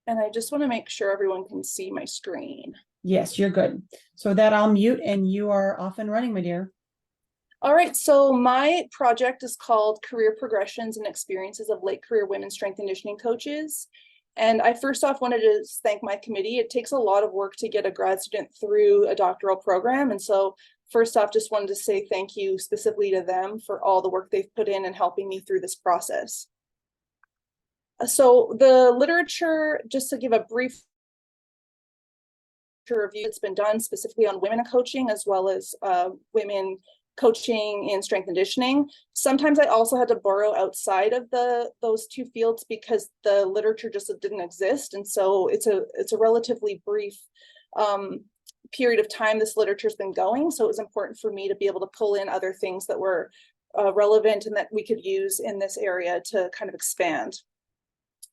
And I just want to make sure everyone can see my screen. Yes, you're good. So with that, I'll mute and you are off and running, my dear. All right, so my project is called Career Progressions and Experiences of Late Career Women Strength and Conditioning Coaches. And I first off wanted to thank my committee. It takes a lot of work to get a grad student through a doctoral program. And so first off, just wanted to say thank you specifically to them for all the work they've put in helping me through this process. So the literature, just to give a brief review, it's been done specifically on women in coaching as well as women coaching in strength and conditioning. Sometimes I also had to borrow outside of those two fields because the literature just didn't exist. And so it's a relatively brief period of time this literature's been going. So it was important for me to be able to pull in other things that were relevant and that we could use in this area to kind of expand.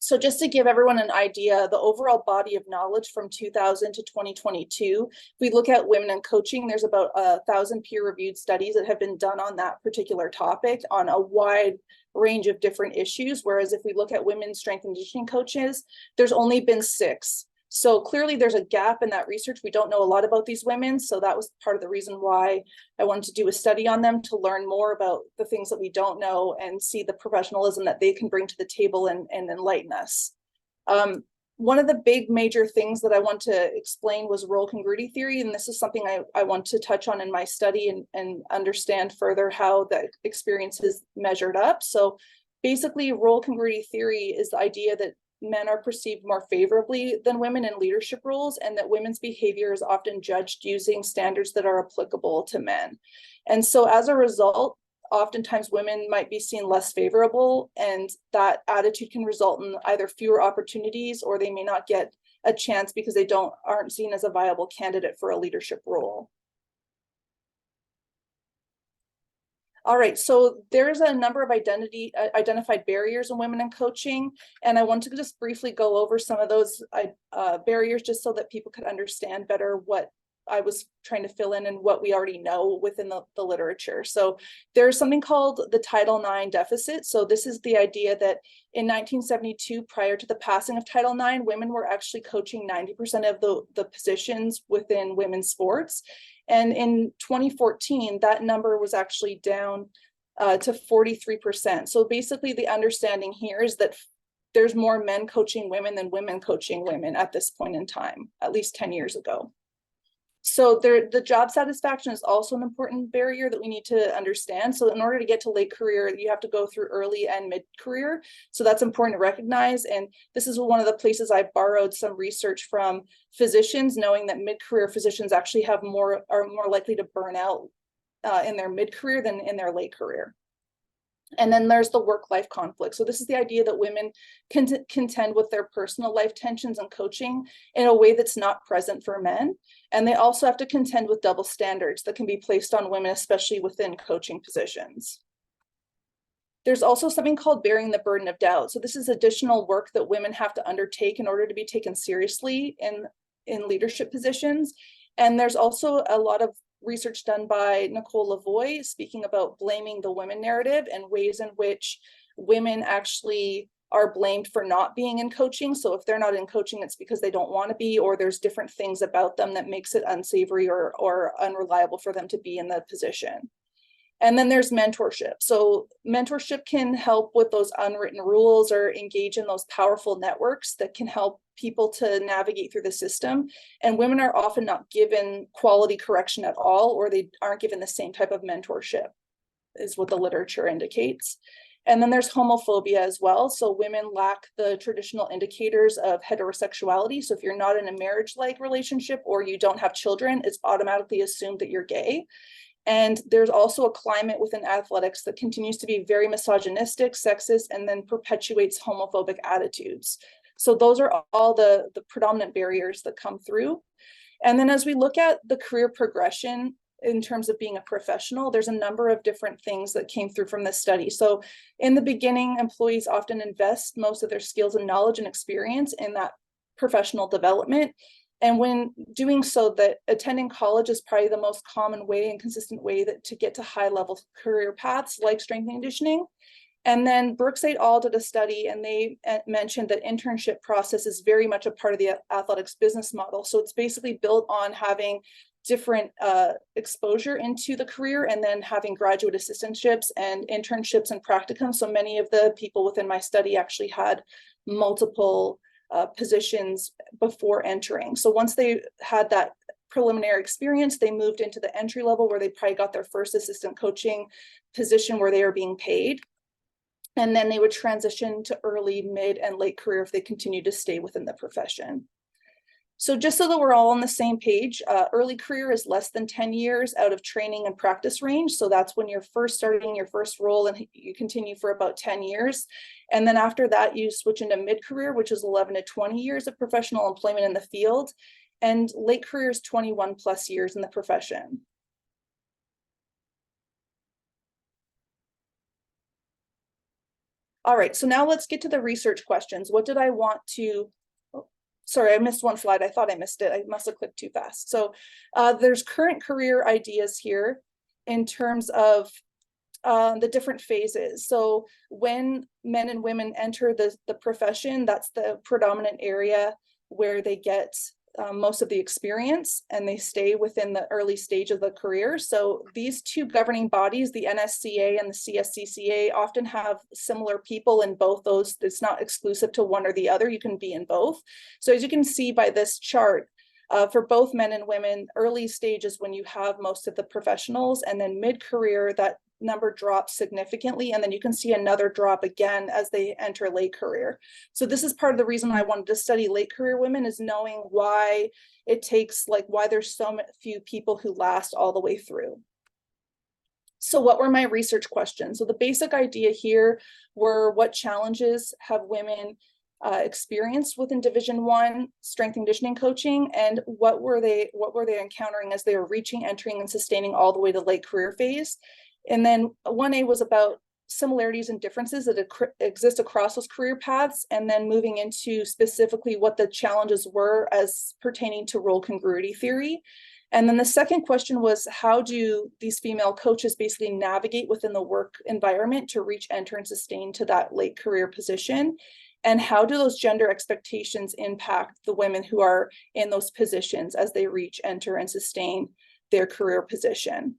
So just to give everyone an idea, the overall body of knowledge from 2000 to 2022, if we look at women in coaching, there's about 1,000 peer-reviewed studies that have been done on that particular topic on a wide range of different issues. Whereas if we look at women strength and conditioning coaches, there's only been 6. So clearly there's a gap in that research. We don't know a lot about these women. So that was part of the reason why I wanted to do a study on them, to learn more about the things that we don't know and see the professionalism that they can bring to the table and enlighten us. One of the big major things that I want to explain was role congruity theory. And this is something I want to touch on in my study and understand further how the experience is measured up. So basically role congruity theory is the idea that men are perceived more favorably than women in leadership roles, and that women's behavior is often judged using standards that are applicable to men. And so as a result, oftentimes women might be seen less favorable, and that attitude can result in either fewer opportunities, or they may not get a chance because they aren't seen as a viable candidate for a leadership role. All right, so there's a number of identified barriers in women in coaching, and I want to just briefly go over some of those barriers just so that people could understand better what I was trying to fill in and what we already know within the literature. So there's something called the Title IX deficit. So this is the idea that in 1972, prior to the passing of Title IX, women were actually coaching 90% of the positions within women's sports. And in 2014, that number was actually down to 43%. So basically the understanding here is that there's more men coaching women than women coaching women at this point in time, at least 10 years ago. So the job satisfaction is also an important barrier that we need to understand. So in order to get to late career, you have to go through early and mid-career. So that's important to recognize. And this is one of the places I borrowed some research from physicians, knowing that mid-career physicians actually are more likely to burn out in their mid-career than in their late career. And then there's the work-life conflict. So this is the idea that women can contend with their personal life tensions and coaching in a way that's not present for men. And they also have to contend with double standards that can be placed on women, especially within coaching positions. There's also something called bearing the burden of doubt. So this is additional work that women have to undertake in order to be taken seriously in leadership positions. And there's also a lot of research done by Nicole Lavoie speaking about blaming the women narrative and ways in which women actually are blamed for not being in coaching. So if they're not in coaching, it's because they don't want to be, or there's different things about them that makes it unsavory or unreliable for them to be in the position. And then there's mentorship. So mentorship can help with those unwritten rules or engage in those powerful networks that can help people to navigate through the system. And women are often not given quality correction at all, or they aren't given the same type of mentorship, is what the literature indicates. And then there's homophobia as well. So women lack the traditional indicators of heterosexuality. So if you're not in a marriage-like relationship or you don't have children, it's automatically assumed that you're gay. And there's also a climate within athletics that continues to be very misogynistic, sexist, and then perpetuates homophobic attitudes. So those are all the predominant barriers that come through. And then as we look at the career progression in terms of being a professional, there's a number of different things that came through from this study. So in the beginning, employees often invest most of their skills and knowledge and experience in that professional development. And when doing so, that attending college is probably the most common way and consistent way to get to high level career paths like strength and conditioning. And then Brooks et al. Did a study, and they mentioned that internship process is very much a part of the athletics business model. So it's basically built on having different exposure into the career, and then having graduate assistantships and internships and practicum. So many of the people within my study actually had multiple positions before entering. So once they had that preliminary experience, they moved into the entry level, where they probably got their first assistant coaching position where they are being paid. And then they would transition to early, mid, and late career if they continued to stay within the profession. So just so that we're all on the same page, early career is less than 10 years out of training and practice range. So that's when you're first starting your first role, and you continue for about 10 years. And then after that, you switch into mid-career, which is 11 to 20 years of professional employment in the field. And late career is 21 plus years in the profession. All right, so now let's get to the research questions. What did I want to, oh, sorry, I missed one slide. I thought I missed it. I must have clicked too fast. So there's current career ideas here in terms of the different phases. So when men and women enter the profession, that's the predominant area where they get most of the experience, and they stay within the early stage of the career. So these two governing bodies, the NSCA and the CSCCA, often have similar people in both those. It's not exclusive to one or the other. You can be in both. So as you can see by this chart, for both men and women, early stage is when you have most of the professionals, and then mid-career, that number drops significantly, and then you can see another drop again as they enter late career. So this is part of the reason I wanted to study late career women, is knowing why it takes, why there's so few people who last all the way through. So what were my research questions? So the basic idea here were, what challenges have women experienced within Division I strength and conditioning coaching, and what were they encountering as they were reaching, entering, and sustaining all the way to late career phase. And then 1A was about similarities and differences that exist across those career paths, and then moving into specifically what the challenges were as pertaining to role congruity theory. And then the second question was, how do these female coaches basically navigate within the work environment to reach, enter, and sustain to that late career position? And how do those gender expectations impact the women who are in those positions as they reach, enter, and sustain their career position?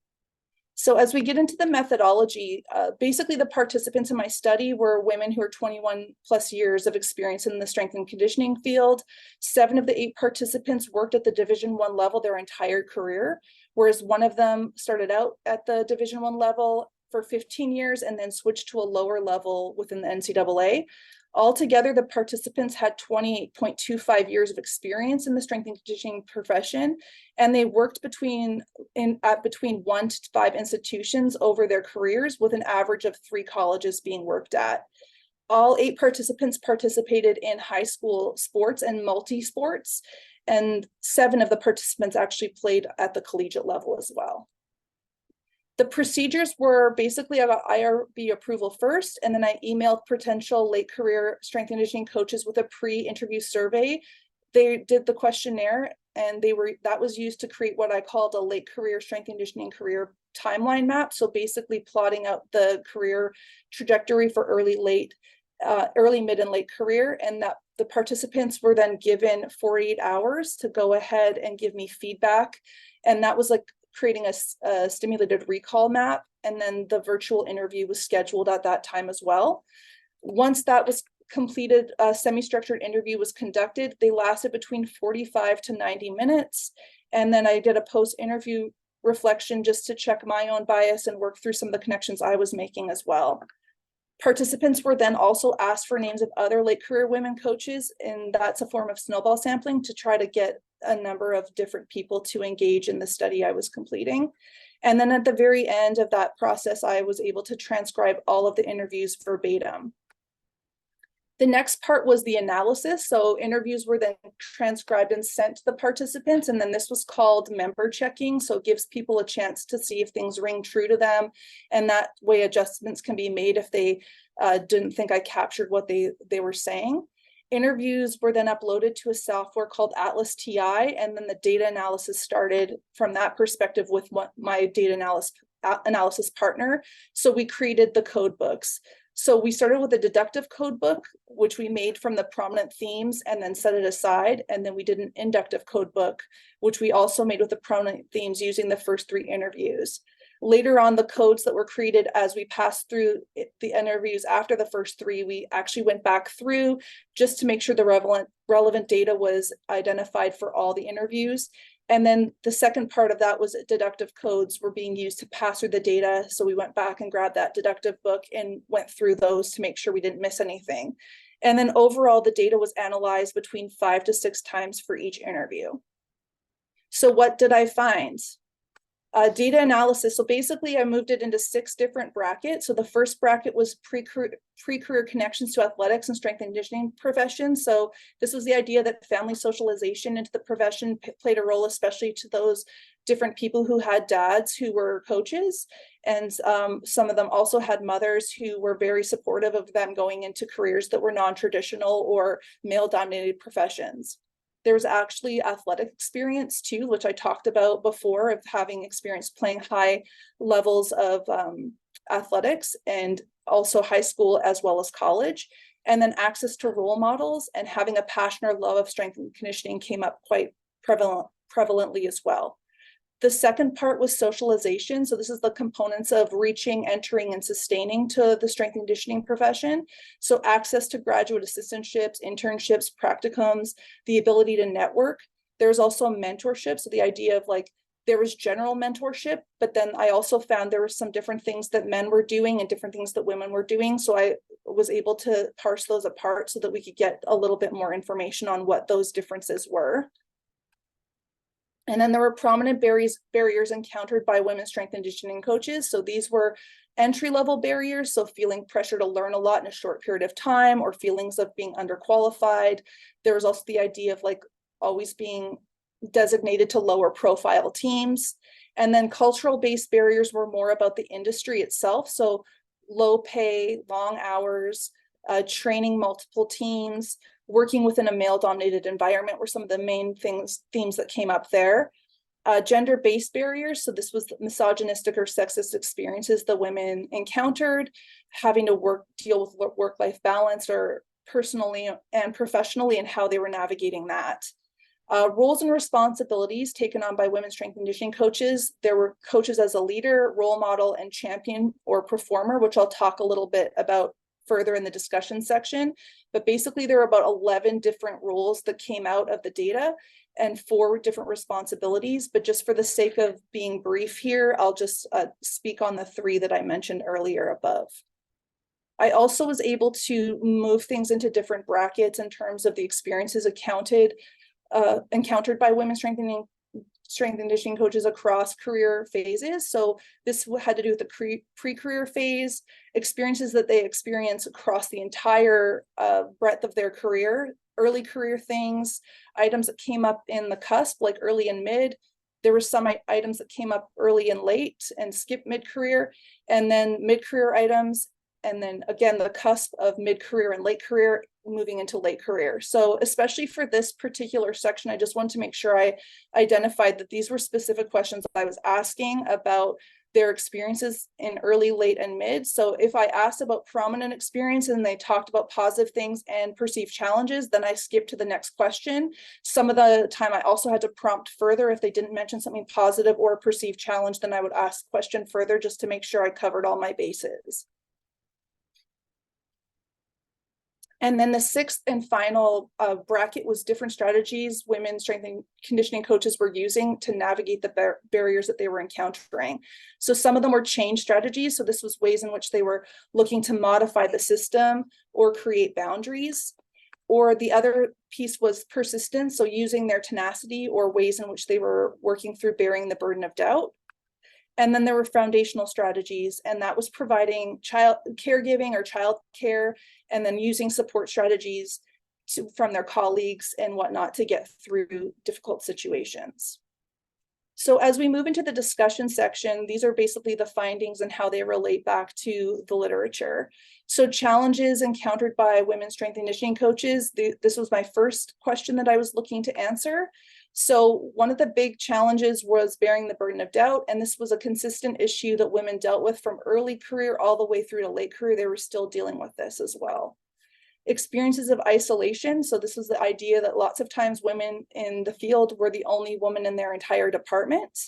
So as we get into the methodology, basically the participants in my study were women who are 21 plus years of experience in the strength and conditioning field. 7 of the 8 participants worked at the Division I level their entire career, whereas one of them started out at the Division I level for 15 years and then switched to a lower level within the NCAA. Altogether, the participants had 28.25 years of experience in the strength and conditioning profession, and they worked between 1 to 5 institutions over their careers, with an average of 3 colleges being worked at. All 8 participants participated in high school sports and multi-sports, and 7 of the participants actually played at the collegiate level as well. The procedures were basically I got IRB approval first, and then I emailed potential late career strength and conditioning coaches with a pre-interview survey. They did the questionnaire, and that was used to create what I called a late career strength and conditioning career timeline map. So basically plotting out the career trajectory for early, mid, and late career, and that the participants were then given 48 hours to go ahead and give me feedback. And that was like creating a stimulated recall map, and then the virtual interview was scheduled at that time as well. Once that was completed, a semi-structured interview was conducted. They lasted between 45 to 90 minutes. And then I did a post-interview reflection just to check my own bias and work through some of the connections I was making as well. Participants were then also asked for names of other late career women coaches, and that's a form of snowball sampling to try to get a number of different people to engage in the study I was completing. And then at the very end of that process, I was able to transcribe all of the interviews verbatim. The next part was the analysis. So interviews were then transcribed and sent to the participants. And then this was called member checking. So it gives people a chance to see if things ring true to them. And that way adjustments can be made if they didn't think I captured what they were saying. Interviews were then uploaded to a software called Atlas TI. And then the data analysis started from that perspective with my data analysis partner. So we created the code books. So we started with a deductive code book, which we made from the prominent themes and then set it aside. And then we did an inductive code book, which we also made with the prominent themes using the first 3 interviews. Later on, the codes that were created as we passed through the interviews after the first 3, we actually went back through just to make sure the relevant data was identified for all the interviews. And then the second part of that was deductive codes were being used to pass through the data. So we went back and grabbed that deductive book and went through those to make sure we didn't miss anything. And then overall, the data was analyzed between 5 to 6 times for each interview. So what did I find? Data analysis. So basically I moved it into 6 different brackets. So the first bracket was pre-career connections to athletics and strength and conditioning profession. So this was the idea that family socialization into the profession played a role, especially to those different people who had dads who were coaches. And some of them also had mothers who were very supportive of them going into careers that were non-traditional or male-dominated professions. There was actually athletic experience too, which I talked about before, of having experience playing high levels of athletics and also high school as well as college. And then access to role models and having a passion or love of strength and conditioning came up quite prevalently as well. The second part was socialization. So this is the components of reaching, entering, and sustaining to the strength and conditioning profession. So access to graduate assistantships, internships, practicums, the ability to network. There's also mentorship. So the idea of like, there was general mentorship, but then I also found there were some different things that men were doing and different things that women were doing. So I was able to parse those apart so that we could get a little bit more information on what those differences were. And then there were prominent barriers encountered by women's strength and conditioning coaches. So these were entry-level barriers. So feeling pressure to learn a lot in a short period of time, or feelings of being underqualified. There was also the idea of like always being designated to lower profile teams. And then cultural-based barriers were more about the industry itself. So low pay, long hours, training multiple teams, working within a male-dominated environment were some of the main themes that came up there. Gender-based barriers. So this was misogynistic or sexist experiences that women encountered, having to deal with work-life balance or personally and professionally, and how they were navigating that. Roles and responsibilities taken on by women's strength and conditioning coaches. There were coaches as a leader, role model, and champion or performer, which I'll talk a little bit about further in the discussion section. But basically there are about 11 different roles that came out of the data and 4 different responsibilities. But just for the sake of being brief here, I'll just speak on the 3 that I mentioned earlier above. I also was able to move things into different brackets in terms of the experiences encountered by women's strength and conditioning coaches across career phases. So this had to do with the pre-career phase, experiences that they experience across the entire breadth of their career, early career things, items that came up in the cusp, like early and mid. There were some items that came up early and late and skipped mid-career, and then mid-career items, and then again, the cusp of mid-career and late career moving into late career. So especially for this particular section, I just wanted to make sure I identified that these were specific questions I was asking about their experiences in early, late, and mid. So if I asked about prominent experience and they talked about positive things and perceived challenges, then I skipped to the next question. Some of the time I also had to prompt further. If they didn't mention something positive or a perceived challenge, then I would ask a question further just to make sure I covered all my bases. And then the 6th and final bracket was different strategies women strength and conditioning coaches were using to navigate the barriers that they were encountering. So some of them were change strategies. So this was ways in which they were looking to modify the system or create boundaries. Or the other piece was persistence. So using their tenacity or ways in which they were working through bearing the burden of doubt. And then there were foundational strategies, and that was providing child caregiving or child care, and then using support strategies from their colleagues and whatnot to get through difficult situations. So as we move into the discussion section, these are basically the findings and how they relate back to the literature. So challenges encountered by women's strength and conditioning coaches. This was my first question that I was looking to answer. So one of the big challenges was bearing the burden of doubt. And this was a consistent issue that women dealt with from early career all the way through to late career. They were still dealing with this as well. Experiences of isolation. So this was the idea that lots of times women in the field were the only woman in their entire department.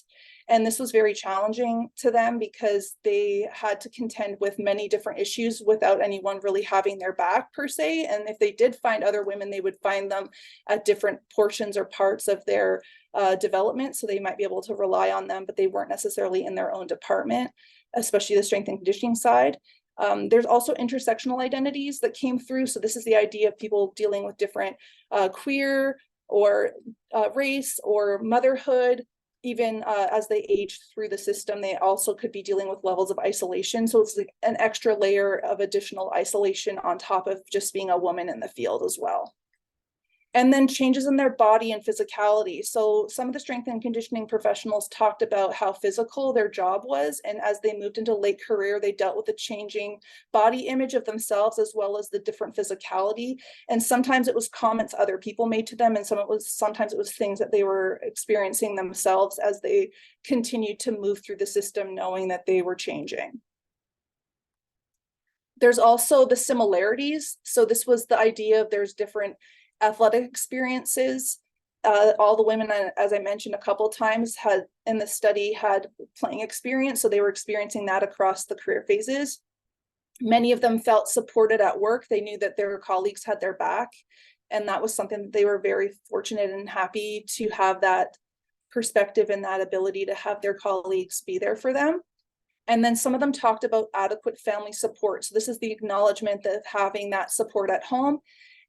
And this was very challenging to them because they had to contend with many different issues without anyone really having their back per se. And if they did find other women, they would find them at different portions or parts of their development. So they might be able to rely on them, but they weren't necessarily in their own department, especially the strength and conditioning side. There's also intersectional identities that came through. So this is the idea of people dealing with different queer or race or motherhood. Even as they age through the system, they also could be dealing with levels of isolation. So it's like an extra layer of additional isolation on top of just being a woman in the field as well. And then changes in their body and physicality. So some of the strength and conditioning professionals talked about how physical their job was. And as they moved into late career, they dealt with the changing body image of themselves, as well as the different physicality. And sometimes it was comments other people made to them. And sometimes it was things that they were experiencing themselves as they continued to move through the system, knowing that they were changing. There's also the similarities. So this was the idea of there's different athletic experiences. All the women, as I mentioned a couple of times, had in the study had playing experience, so they were experiencing that across the career phases. Many of them felt supported at work. They knew that their colleagues had their back, and that was something that they were very fortunate and happy to have, that perspective and that ability to have their colleagues be there for them. And then some of them talked about adequate family support. So this is the acknowledgement of having that support at home.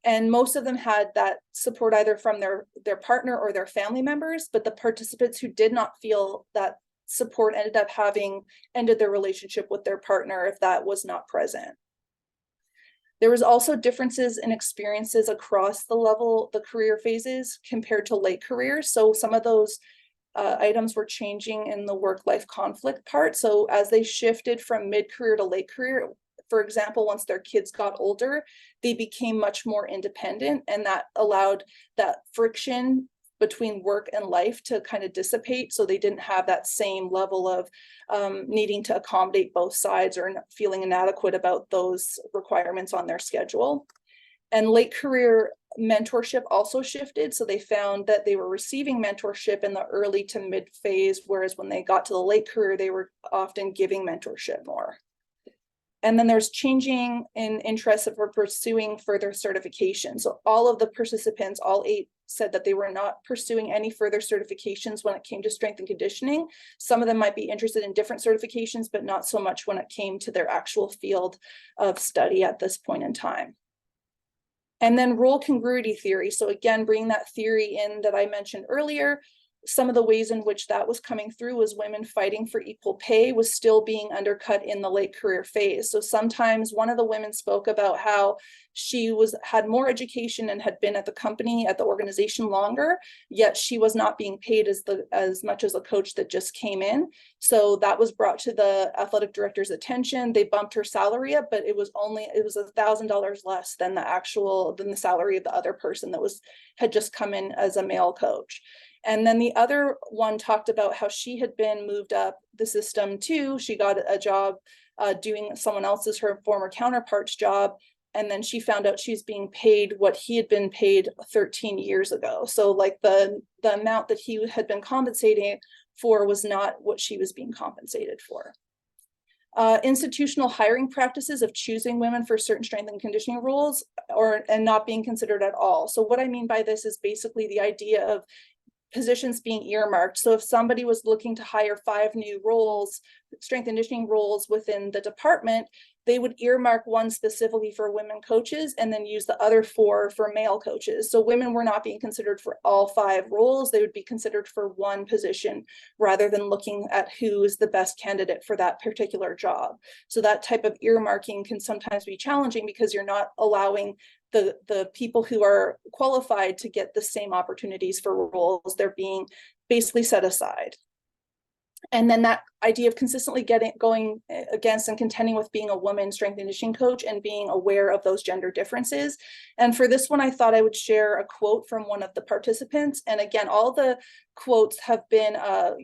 And most of them had that support either from their partner or their family members, but the participants who did not feel that support ended up having ended their relationship with their partner if that was not present. There was also differences in experiences across the career phases compared to late careers. So some of those items were changing in the work-life conflict part. So as they shifted from mid-career to late career, for example, once their kids got older, they became much more independent, and that allowed that friction between work and life to kind of dissipate. So they didn't have that same level of needing to accommodate both sides or feeling inadequate about those requirements on their schedule. And late career mentorship also shifted. So they found that they were receiving mentorship in the early to mid phase, whereas when they got to the late career, they were often giving mentorship more. And then there's changing in interest for pursuing further certification. So all of the participants, all 8, said that they were not pursuing any further certifications when it came to strength and conditioning. Some of them might be interested in different certifications, but not so much when it came to their actual field of study at this point in time. And then role congruity theory. So again, bringing that theory in that I mentioned earlier, some of the ways in which that was coming through was women fighting for equal pay was still being undercut in the late career phase. So sometimes one of the women spoke about how she had more education and had been at the company, at the organization longer, yet she was not being paid as much as a coach that just came in. So that was brought to the athletic director's attention. They bumped her salary up, but it was $1,000 less than the salary of the other person that had just come in as a male coach. And then the other one talked about how she had been moved up the system too. She got a job doing someone else's, her former counterpart's job. And then she found out she's being paid what he had been paid 13 years ago. So like the amount that he had been compensating for was not what she was being compensated for. Institutional hiring practices of choosing women for certain strength and conditioning roles and not being considered at all. So what I mean by this is basically the idea of positions being earmarked. So if somebody was looking to hire 5 new roles, strength and conditioning roles within the department, they would earmark one specifically for women coaches and then use the other 4 for male coaches. So women were not being considered for all 5 roles. They would be considered for one position rather than looking at who is the best candidate for that particular job. So that type of earmarking can sometimes be challenging because you're not allowing the people who are qualified to get the same opportunities for roles. They're being basically set aside. And then that idea of consistently going against and contending with being a woman strength and conditioning coach and being aware of those gender differences. And for this one, I thought I would share a quote from one of the participants. And again, all the quotes have been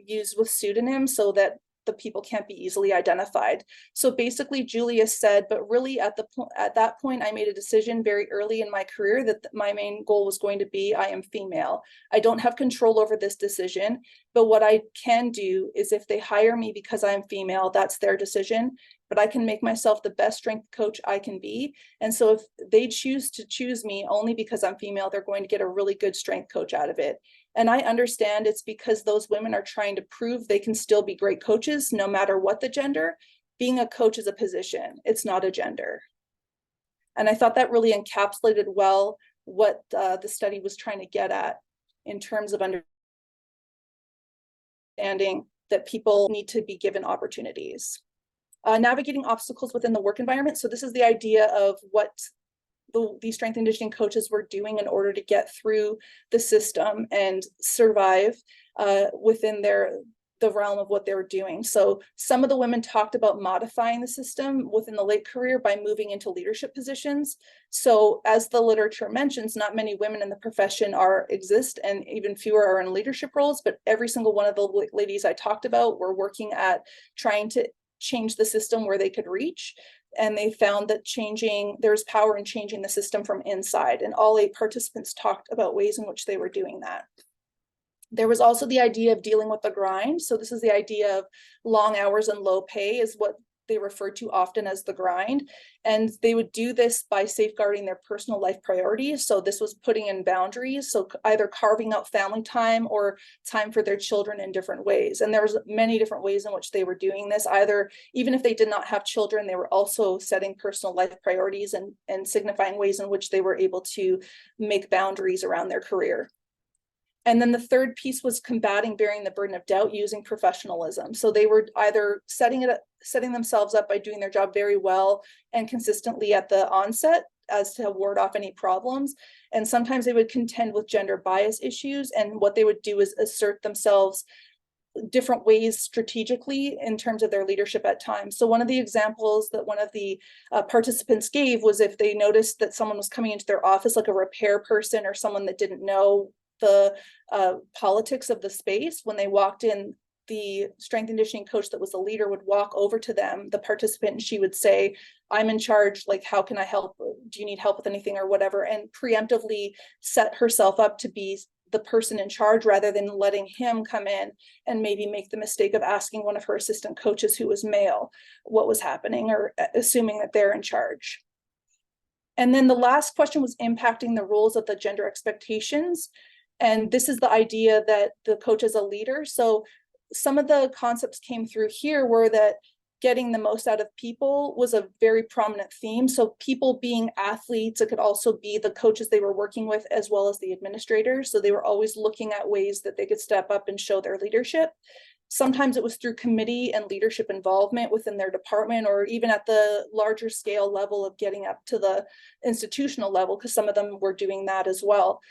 used with pseudonyms so that the people can't be easily identified. So basically, Julia said, but really at that point, I made a decision very early in my career that my main goal was going to be, I am female. I don't have control over this decision, but what I can do is if they hire me because I'm female, that's their decision, but I can make myself the best strength coach I can be. And so if they choose to choose me only because I'm female, they're going to get a really good strength coach out of it. And I understand it's because those women are trying to prove they can still be great coaches no matter what the gender. Being a coach is a position, it's not a gender. And I thought that really encapsulated well what the study was trying to get at in terms of understanding that people need to be given opportunities. Navigating obstacles within the work environment. So this is the idea of what these strength and conditioning coaches were doing in order to get through the system and survive within the realm of what they were doing. So some of the women talked about modifying the system within the late career by moving into leadership positions. So as the literature mentions, not many women in the profession exist, and even fewer are in leadership roles, but every single one of the ladies I talked about were working at trying to change the system where they could reach. And they found that there's power in changing the system from inside. And all 8 participants talked about ways in which they were doing that. There was also the idea of dealing with the grind. So this is the idea of long hours and low pay is what they refer to often as the grind. And they would do this by safeguarding their personal life priorities. So this was putting in boundaries. So either carving out family time or time for their children in different ways. And there was many different ways in which they were doing this. Either, even if they did not have children, they were also setting personal life priorities and signifying ways in which they were able to make boundaries around their career. And then the third piece was combating bearing the burden of doubt using professionalism. So they were either setting themselves up by doing their job very well and consistently at the onset as to ward off any problems. And sometimes they would contend with gender bias issues. And what they would do is assert themselves different ways strategically in terms of their leadership at times. So one of the examples that one of the participants gave was if they noticed that someone was coming into their office, like a repair person or someone that didn't know the politics of the space, when they walked in, the strength and conditioning coach that was the leader would walk over to them, the participant, and she would say, I'm in charge, like, how can I help? Do you need help with anything or whatever? And preemptively set herself up to be the person in charge rather than letting him come in and maybe make the mistake of asking one of her assistant coaches who was male what was happening or assuming that they're in charge. And then the last question was impacting the roles of the gender expectations. And this is the idea that the coach is a leader. So some of the concepts came through here were that getting the most out of people was a very prominent theme. So people being athletes, it could also be the coaches they were working with as well as the administrators. So they were always looking at ways that they could step up and show their leadership. Sometimes it was through committee and leadership involvement within their department, or even at the larger scale level of getting up to the institutional level, because some of them were doing that as well.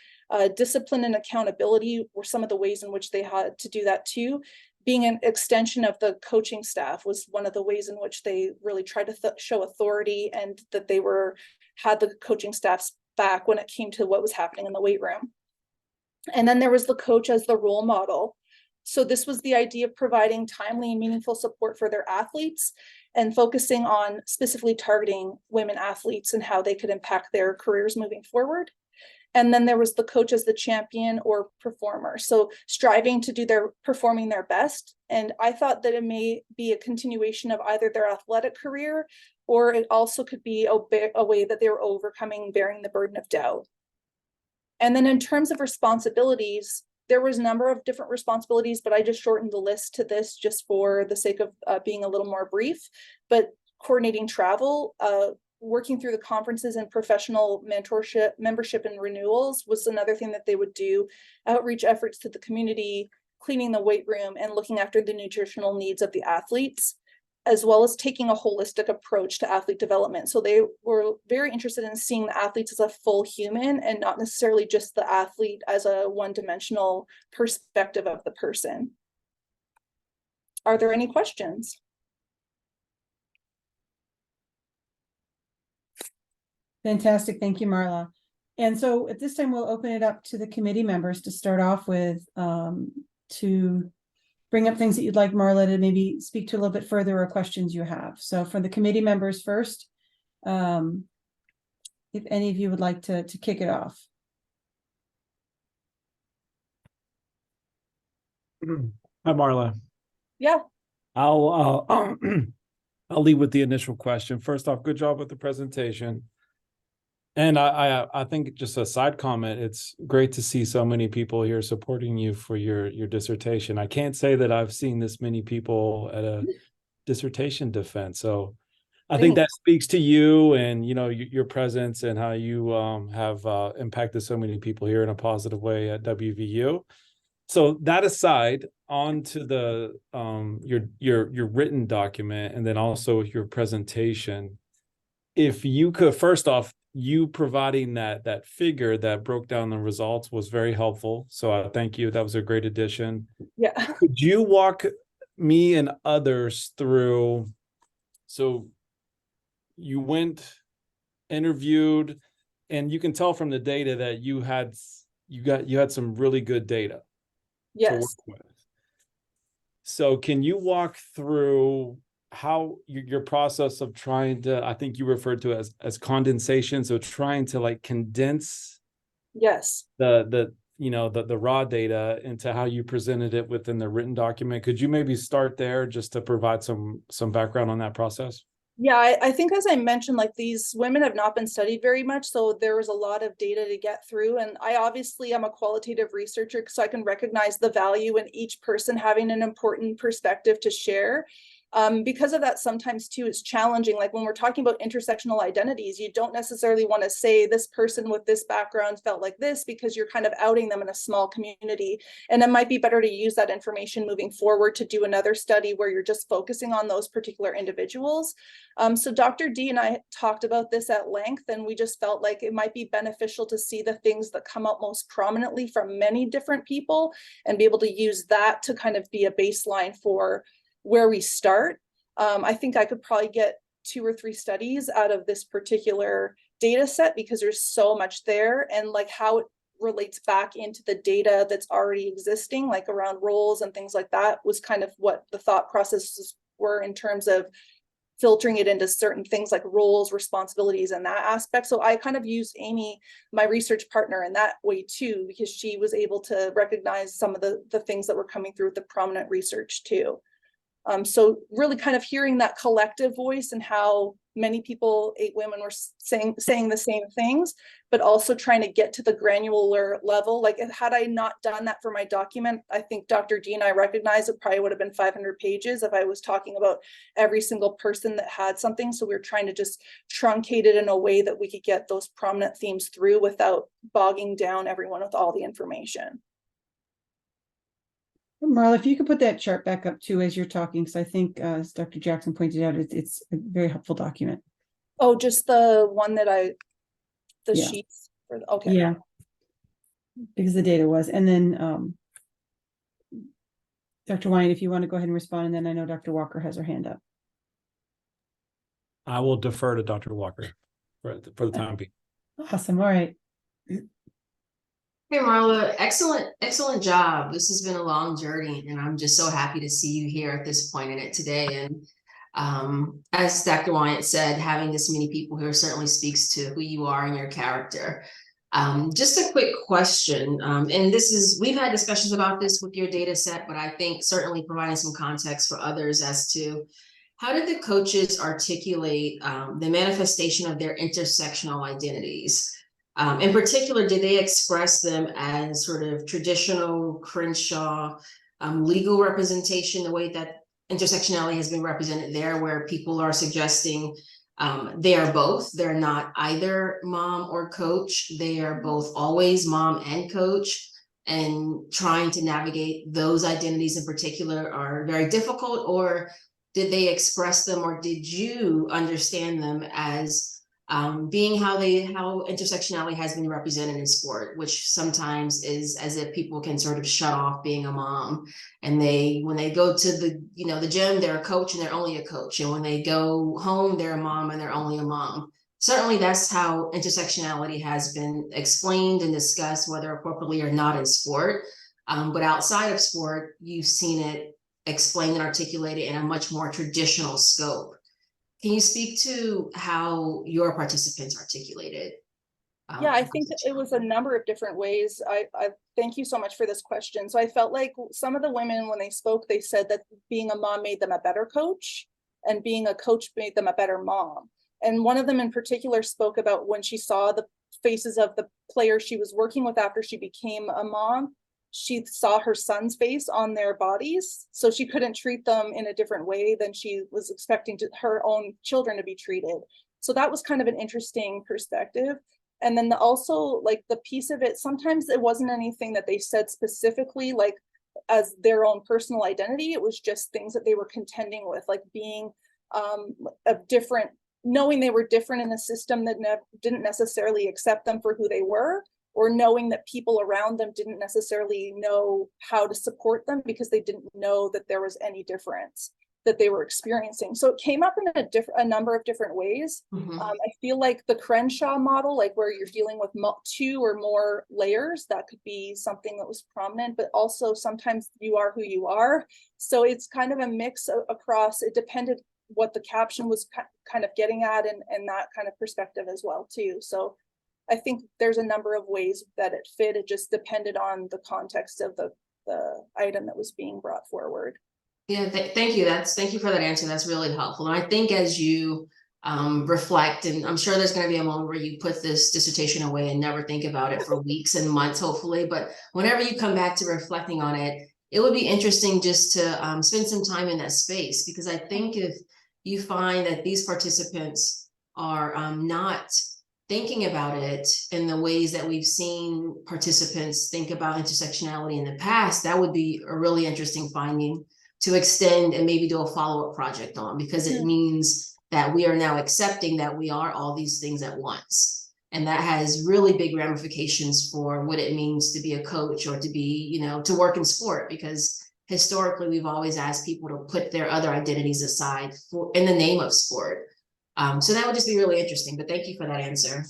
Discipline and accountability were some of the ways in which they had to do that too. Being an extension of the coaching staff was one of the ways in which they really tried to show authority and that they had the coaching staff's back when it came to what was happening in the weight room. And then there was the coach as the role model. So this was the idea of providing timely and meaningful support for their athletes and focusing on specifically targeting women athletes and how they could impact their careers moving forward. And then there was the coach as the champion or performer. So striving to performing their best. And I thought that it may be a continuation of either their athletic career, or it also could be a way that they were overcoming bearing the burden of doubt. And then in terms of responsibilities, there was a number of different responsibilities, but I just shortened the list to this just for the sake of being a little more brief. But coordinating travel, working through the conferences and professional mentorship, membership and renewals was another thing that they would do. Outreach efforts to the community, cleaning the weight room, and looking after the nutritional needs of the athletes, as well as taking a holistic approach to athlete development. So they were very interested in seeing the athletes as a full human and not necessarily just the athlete as a one-dimensional perspective of the person. Are there any questions? Fantastic. Thank you, Marla. And so at this time, we'll open it up to the committee members to start off with, to bring up things that you'd like Marla to maybe speak to a little bit further, or questions you have. So for the committee members first, if any of you would like to kick it off. Hi, Marla. Yeah, I'll I'll lead with the initial question. First off, good job with the presentation. And I think just a side comment, it's great to see so many people here supporting you for your dissertation. I can't say that I've seen this many people at a dissertation defense. So I think that speaks to you and, you know, your presence and how you have impacted so many people here in a positive way at WVU. So that aside, on to the your written document, and then also your presentation. If you could, first off, you providing that figure that broke down the results was very helpful. So I thank you. That was a great addition. yeah. Could you walk me and others through? So you went, interviewed, and you can tell from the data that you had some really good data to work Yes. with. So can you walk through how your process of trying to, I think you referred to it as condensation, so trying to like condense Yes. the raw data into how you presented it within the written document? Could you maybe start there just to provide some background on that process? Yeah, I think, as I mentioned, like, these women have not been studied very much, so there was a lot of data to get through. And I obviously am a qualitative researcher, so I can recognize the value in each person having an important perspective to share. Because of that, sometimes too, it's challenging. Like, when we're talking about intersectional identities, you don't necessarily want to say this person with this background felt like this, because you're kind of outing them in a small community. And it might be better to use that information moving forward to do another study where you're just focusing on those particular individuals. So Dr. D and I talked about this at length, and we just felt like it might be beneficial to see the things that come up most prominently from many different people and be able to use that to kind of be a baseline for where we start. I think I could probably get 2 or 3 studies out of this particular data set, because there's so much there, and like how it relates back into the data that's already existing, like around roles and things like that, was kind of what the thought processes were in terms of filtering it into certain things like roles, responsibilities, and that aspect. So I kind of used Amy, my research partner, in that way too, because she was able to recognize some of the things that were coming through with the prominent research too. So really kind of hearing that collective voice and how many people, 8 women, were saying the same things, but also trying to get to the granular level. Like, had I not done that for my document, I think Dr. G and I recognize it probably would have been 500 pages if I was talking about every single person that had something. So we were trying to just truncate it in a way that we could get those prominent themes through without bogging down everyone with all the information. Marla, if you could put that chart back up too as you're talking, because I think, as Dr. Jackson pointed out, it's a very helpful document. Oh, just the one that the Yeah. sheets. Okay. Yeah. Because the data was, and then Dr. Wine, if you want to go ahead and respond, and then I know Dr. Walker has her hand up. I will defer to Dr. Walker for the time being. Awesome. All right. Hey, Marla, excellent job. This has been a long journey, and I'm just so happy to see you here at this point in it today. And as Dr. Wyatt said, having this many people here certainly speaks to who you are and your character. Just a quick question, and we've had discussions about this with your data set, but I think certainly providing some context for others as to how did the coaches articulate the manifestation of their intersectional identities? In particular, did they express them as sort of traditional Crenshaw legal representation, the way that intersectionality has been represented there, where people are suggesting they are both, they're not either mom or coach, they are both always mom and coach, and trying to navigate those identities in particular are very difficult? Or did they express them, or did you understand them as being how intersectionality has been represented in sport, which sometimes is as if people can sort of shut off being a mom. And when they go to the gym, they're a coach and they're only a coach. And when they go home, they're a mom and they're only a mom. Certainly that's how intersectionality has been explained and discussed, whether appropriately or not in sport. But outside of sport, you've seen it explained and articulated in a much more traditional scope. Can you speak to how your participants articulated? Yeah, I think that it was a number of different ways. I thank you so much for this question. So I felt like some of the women, when they spoke, they said that being a mom made them a better coach, and being a coach made them a better mom. And one of them in particular spoke about when she saw the faces of the players she was working with after she became a mom, she saw her son's face on their bodies, so she couldn't treat them in a different way than she was expecting her own children to be treated. So that was kind of an interesting perspective. And then also, like, the piece of it, sometimes it wasn't anything that they said specifically, like as their own personal identity. It was just things that they were contending with, like being a different, knowing they were different in a system that didn't necessarily accept them for who they were, or knowing that people around them didn't necessarily know how to support them because they didn't know that there was any difference that they were experiencing. So it came up in a number of different ways. I feel like the Crenshaw model, like where you're dealing with 2 or more layers, that could be something that was prominent, but also sometimes you are who you are. So it's kind of a mix across, it depended what the caption was kind of getting at, and that kind of perspective as well too. So I think there's a number of ways that it fit. It just depended on the context of the item that was being brought forward. Yeah, thank you. Thank you for that answer. That's really helpful. And I think as you reflect, and I'm sure there's going to be a moment where you put this dissertation away and never think about it for weeks and months, hopefully. But whenever you come back to reflecting on it, it would be interesting just to spend some time in that space, because I think if you find that these participants are not thinking about it in the ways that we've seen participants think about intersectionality in the past, that would be a really interesting finding to extend and maybe do a follow-up project on, because it means that we are now accepting that we are all these things at once. And that has really big ramifications for what it means to be a coach, or to be, to work in sport, because historically we've always asked people to put their other identities aside in the name of sport. So that would just be really interesting, but thank you for that answer.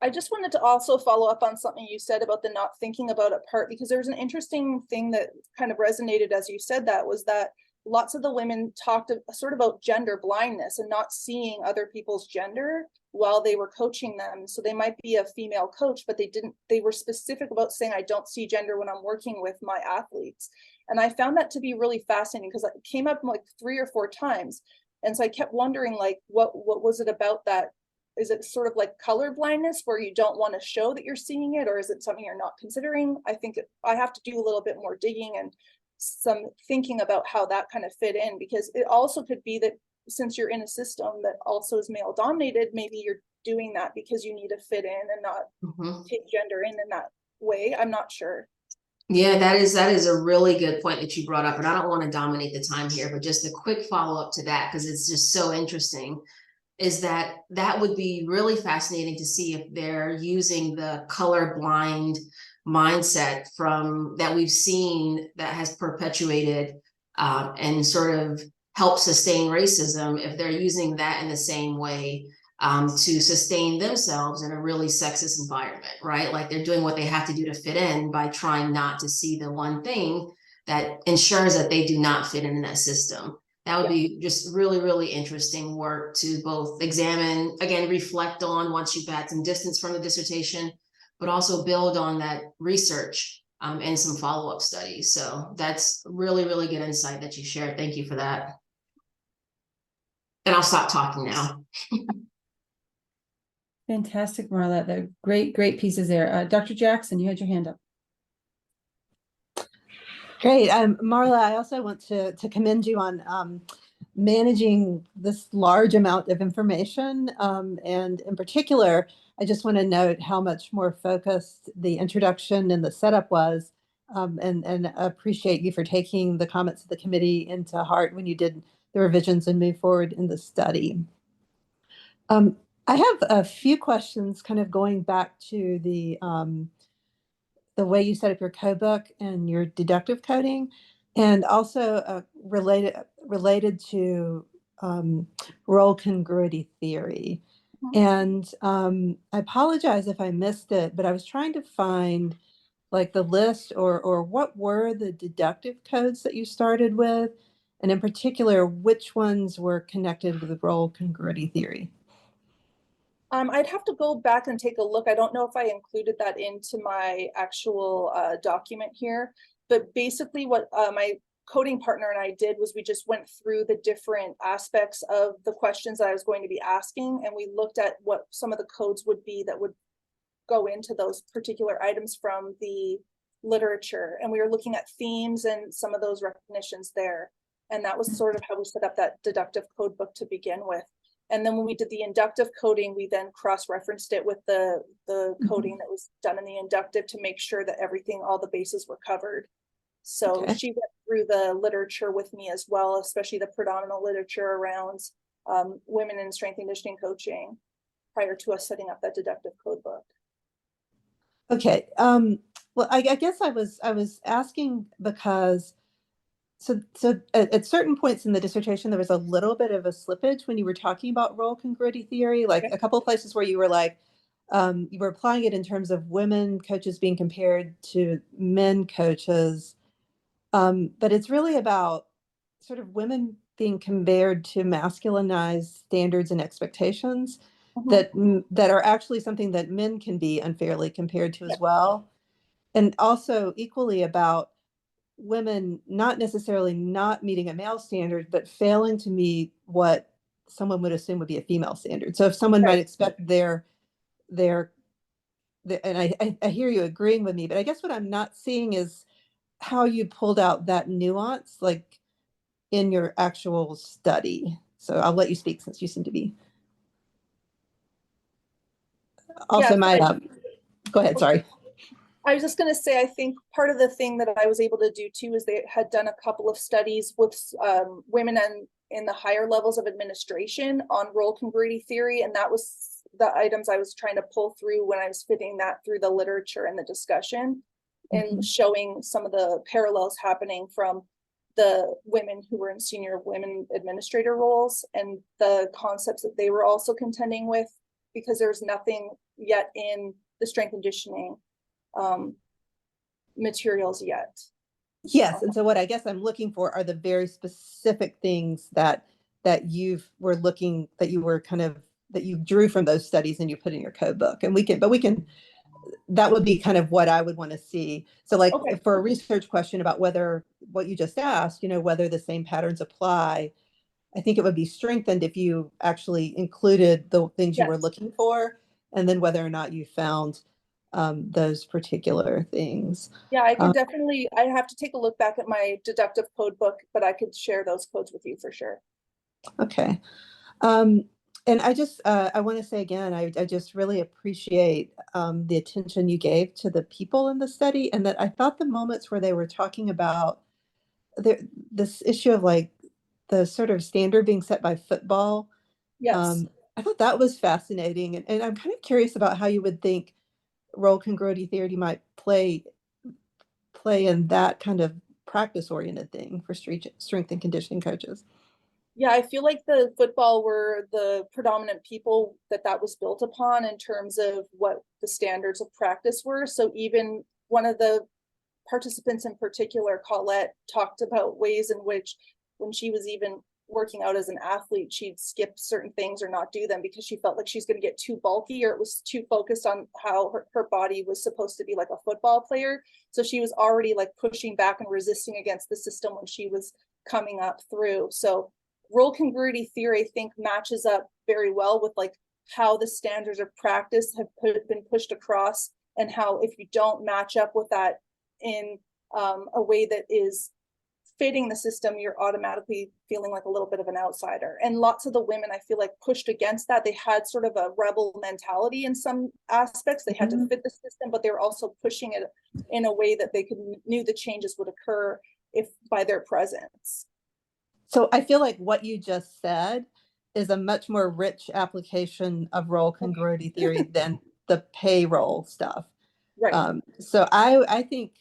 I just wanted to also follow up on something you said about the not thinking about it part, because there was an interesting thing that kind of resonated as you said that, was that lots of the women talked sort of about gender blindness and not seeing other people's gender while they were coaching them. So they might be a female coach, but they were specific about saying, I don't see gender when I'm working with my athletes. And I found that to be really fascinating, because it came up like 3 or 4 times. And so I kept wondering, like, what was it about that? Is it sort of like color blindness where you don't want to show that you're seeing it, or is it something you're not considering? I think I have to do a little bit more digging and some thinking about how that kind of fit in, because it also could be that since you're in a system that also is male dominated, maybe you're doing that because you need to fit in and not take gender in that way. I'm not sure. Yeah, that is a really good point that you brought up, and I don't want to dominate the time here, but just a quick follow-up to that, because it's just so interesting, is that would be really fascinating to see if they're using the colorblind mindset from that we've seen that has perpetuated and sort of helped sustain racism, if they're using that in the same way to sustain themselves in a really sexist environment, right? Like they're doing what they have to do to fit in by trying not to see the one thing that ensures that they do not fit in that system. That would be just really, really interesting work to both examine, again, reflect on once you've had some distance from the dissertation, but also build on that research and some follow-up studies. So that's really, really good insight that you shared. Thank you for that. And I'll stop talking now. Fantastic, Marla. They're great pieces there. Dr. Jackson, you had your hand up. Great. Marla, I also want to commend you on managing this large amount of information. And in particular, I just want to note how much more focused the introduction and the setup was, and appreciate you for taking the comments of the committee into heart when you did the revisions and move forward in the study. I have a few questions kind of going back to the way you set up your code book and your deductive coding, and also related to role congruity theory. Mhm. And I apologize if I missed it, but I was trying to find like the list or what were the deductive codes that you started with, and in particular, which ones were connected with role congruity theory. I'd have to go back and take a look. I don't know if I included that into my actual document here, but basically what my coding partner and I did was we just went through the different aspects of the questions that I was going to be asking, and we looked at what some of the codes would be that would go into those particular items from the literature. And we were looking at themes and some of those recognitions there. And that was sort of how we set up that deductive code book to begin with. And then when we did the inductive coding, we then cross-referenced it with the coding that was done in the inductive to make sure that everything, all the bases were covered. So Okay. she went through the literature with me as well, especially the predominant literature around women in strength and conditioning coaching prior to us setting up that deductive code book. Okay. Well, I guess I was asking because so at certain points in the dissertation there was a little bit of a slippage when you were talking about role congruity theory, like Okay. a couple of places where you were like you were applying it in terms of women coaches being compared to men coaches, but it's really about sort of women being compared to masculinized standards and expectations Mhm. that are actually something that men can be unfairly compared to Yeah. as well. And also equally about women not necessarily not meeting a male standard, but failing to meet what someone would assume would be a female standard. So if someone Right. might expect their and I hear you agreeing with me, but I guess what I'm not seeing is how you pulled out that nuance, like in your actual study. So I'll let you speak since you seem to be Yeah, also so my, go ahead, sorry. I was just going to say, I think part of the thing that I was able to do too is they had done a couple of studies with women in the higher levels of administration on role congruity theory. And that was the items I was trying to pull through when I was fitting that through the literature and the discussion and showing some of the parallels happening from the women who were in senior women administrator roles and the concepts that they were also contending with, because there's nothing yet in the strength and conditioning materials yet. Yes, and so what I guess I'm looking for are the very specific things that you were kind of that you drew from those studies and you put in your code book. And we can that would be kind of what I would want to see. So like Okay. for a research question about whether what you just asked, whether the same patterns apply, I think it would be strengthened if you actually included the things you were Yes. looking for, and then whether or not you found those particular things. Yeah, I can definitely, I have to take a look back at my deductive code book, but I could share those codes with you for sure. Okay. And I want to say again, I just really appreciate the attention you gave to the people in the study, and that I thought the moments where they were talking about this issue of like the sort of standard being set by football, Yes. I thought that was fascinating. And I'm kind of curious about how you would think role congruity theory might play in that kind of practice oriented thing for strength and conditioning coaches. Yeah, I feel like the football were the predominant people that was built upon in terms of what the standards of practice were. So even one of the participants in particular, Colette, talked about ways in which when she was even working out as an athlete, she'd skip certain things or not do them because she felt like she's going to get too bulky, or it was too focused on how her body was supposed to be like a football player. So she was already like pushing back and resisting against the system when she was coming up through. So role congruity theory, I think, matches up very well with like how the standards of practice have been pushed across, and how if you don't match up with that in a way that is fitting the system, you're automatically feeling like a little bit of an outsider. And lots of the women, I feel like, pushed against that. They had sort of a rebel mentality in some aspects. They had to fit the system, but they were also pushing it in a way that they knew the changes would occur if by their presence. So I feel like what you just said is a much more rich application of role congruity theory than the payroll stuff. Right. So I think,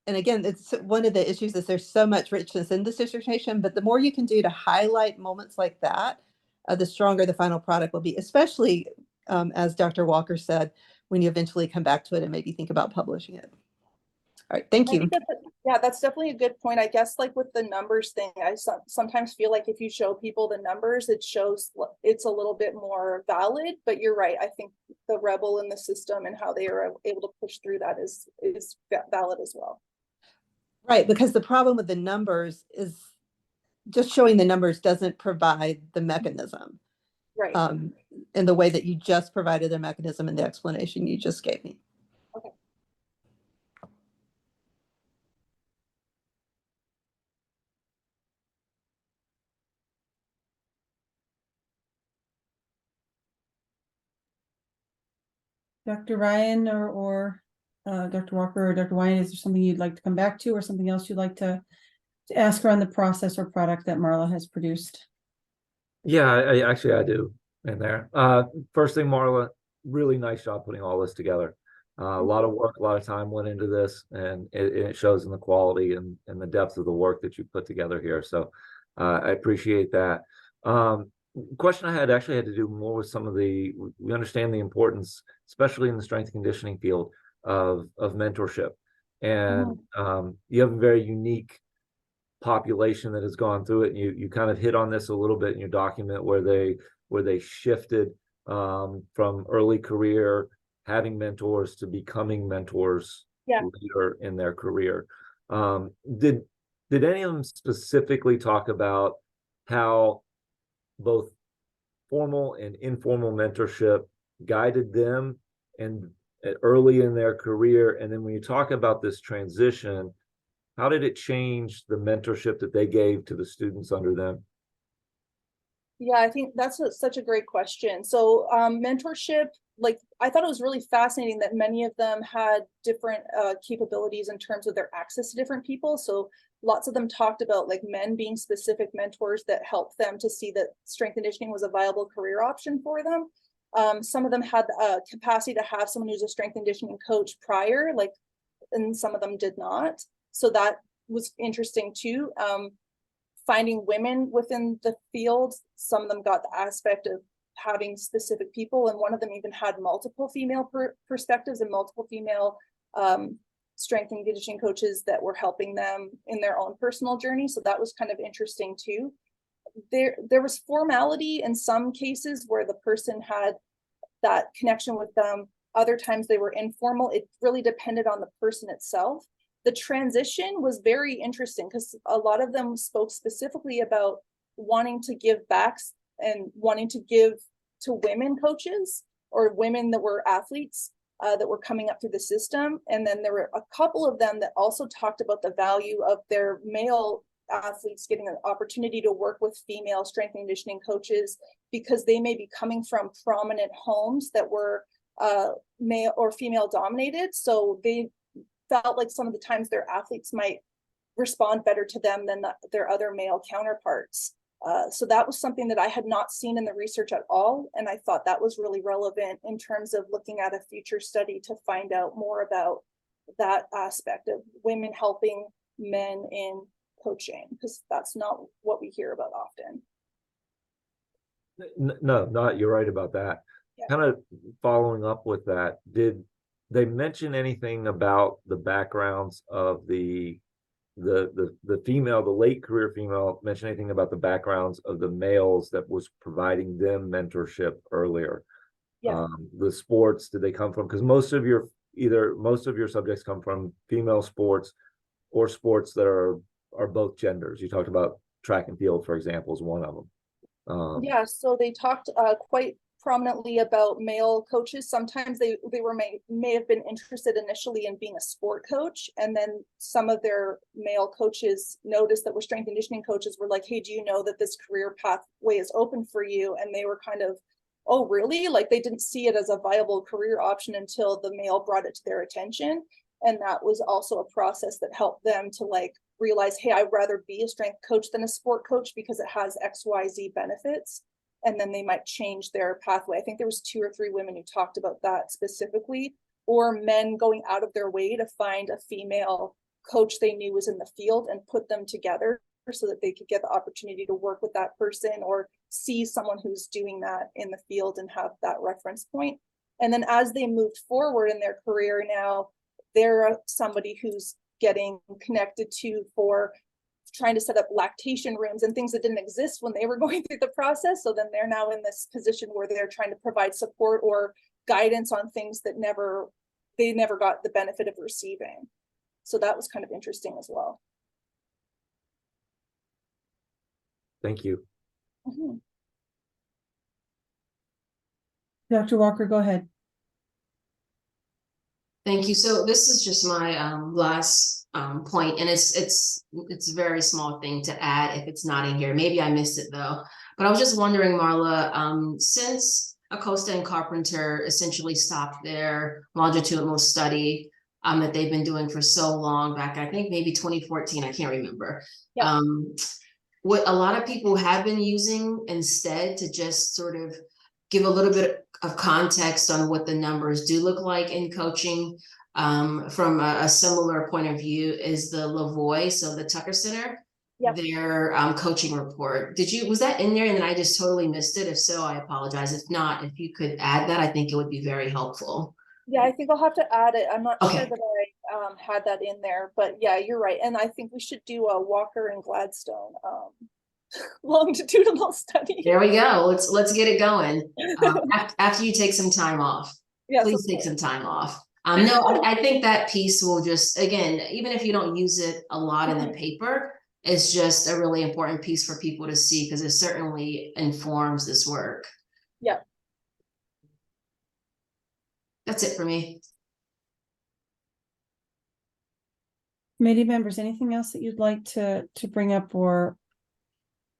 and again, it's one of the issues is there's so much richness in this dissertation, but the more you can do to highlight moments like that, the stronger the final product will be, especially as Dr. Walker said, when you eventually come back to it and maybe think about publishing it. All right, thank I you. think yeah, that's definitely a good point. I guess like with the numbers thing, I sometimes feel like if you show people the numbers, it shows it's a little bit more valid, but you're right. I think the rebel in the system and how they are able to push through that is valid as well. Right, because the problem with the numbers is just showing the numbers doesn't provide the mechanism Right. in the way that you just provided the mechanism in the explanation you just gave me. Okay. Dr. Ryan or Dr. Walker or Dr. Wyatt, is there something you'd like to come back to or something else you'd like to ask around the process or product that Marla has produced? Yeah, I do in there. First thing, Marla, really nice job putting all this together. A lot of work, a lot of time went into this, and it shows in the quality and the depth of the work that you put together here. So I appreciate that. Question I had actually had to do more with some of we understand the importance, especially in the strength and conditioning field, of mentorship. And you have a very unique population that has gone through it, and you kind of hit on this a little bit in your document where they shifted from early career having mentors to becoming mentors later in their career. Did any of them specifically talk about how both formal and informal mentorship guided them and early in their career? And then when you talk about this transition, how did it change the mentorship that they gave to the students under them? Yeah, I think that's such a great question. So mentorship, like I thought it was really fascinating that many of them had different capabilities in terms of their access to different people. So lots of them talked about like men being specific mentors that helped them to see that strength and conditioning was a viable career option for them. Some of them had a capacity to have someone who's a strength and conditioning coach prior, like, and some of them did not. So that was interesting too. Finding women within the field, some of them got the aspect of having specific people, and one of them even had multiple female perspectives and multiple female strength and conditioning coaches that were helping them in their own personal journey. So that was kind of interesting too. There was formality in some cases where the person had that connection with them. Other times they were informal. It really depended on the person itself. The transition was very interesting because a lot of them spoke specifically about wanting to give back and wanting to give to women coaches or women that were athletes that were coming up through the system. And then there were a couple of them that also talked about the value of their male athletes getting an opportunity to work with female strength and conditioning coaches because they may be coming from prominent homes that were male or female dominated. So they felt like some of the times their athletes might respond better to them than their other male counterparts. So that was something that I had not seen in the research at all. And I thought that was really relevant in terms of looking at a future study to find out more about that aspect of women helping men in coaching, because that's not what we hear about often. No, you're right about that. Yeah. Kind of following up with that, did they mention anything about the backgrounds of the female, the late career female, mention anything about the backgrounds of the males that was providing them mentorship earlier? Yeah. The sports, did they come from, because most of your subjects come from female sports or sports that are both genders. You talked about track and field, for example, is one of them. Yeah, so they talked quite prominently about male coaches. Sometimes they may have been interested initially in being a sport coach, and then some of their male coaches noticed that were strength and conditioning coaches were like, hey, do you know that this career pathway is open for you? And they were kind of, oh, really? Like they didn't see it as a viable career option until the male brought it to their attention. And that was also a process that helped them to like realize, hey, I'd rather be a strength coach than a sport coach because it has XYZ benefits. And then they might change their pathway. I think there was 2 or 3 women who talked about that specifically, or men going out of their way to find a female coach they knew was in the field and put them together so that they could get the opportunity to work with that person or see someone who's doing that in the field and have that reference point. And then as they moved forward in their career now, they're somebody who's getting connected to for trying to set up lactation rooms and things that didn't exist when they were going through the process. So then they're now in this position where they're trying to provide support or guidance on things that they never got the benefit of receiving. So that was kind of interesting as well. Thank you. Mm-hmm. Dr. Walker, go ahead. Thank you. So this is just my last point, and it's a very small thing to add if it's not in here. Maybe I missed it though. But I was just wondering, Marla, since Acosta and Carpenter essentially stopped their longitudinal study that they've been doing for so long, back I think maybe 2014, I can't remember. Yeah. What a lot of people have been using instead to just sort of give a little bit of context on what the numbers do look like in coaching from a similar point of view is the Lavoie, so the Tucker Center, Yep. their coaching report. Was that in there and then I just totally missed it? If so, I apologize. If not, if you could add that, I think it would be very helpful. Yeah, I think I'll have to add it. I'm not Okay. sure that I had that in there, but yeah, you're right. And I think we should do a Walker and Gladstone longitudinal study. There we go. Let's get it going. After you take some time off, Yes, please take some time off. No, I think that piece will just, again, even if you don't use it a lot in the paper, it's just a really important piece for people to see because it certainly informs this work. Yeah. That's it for me. Committee members, anything else that you'd like to bring up or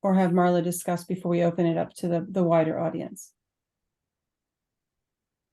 have Marla discuss before we open it up to the wider audience?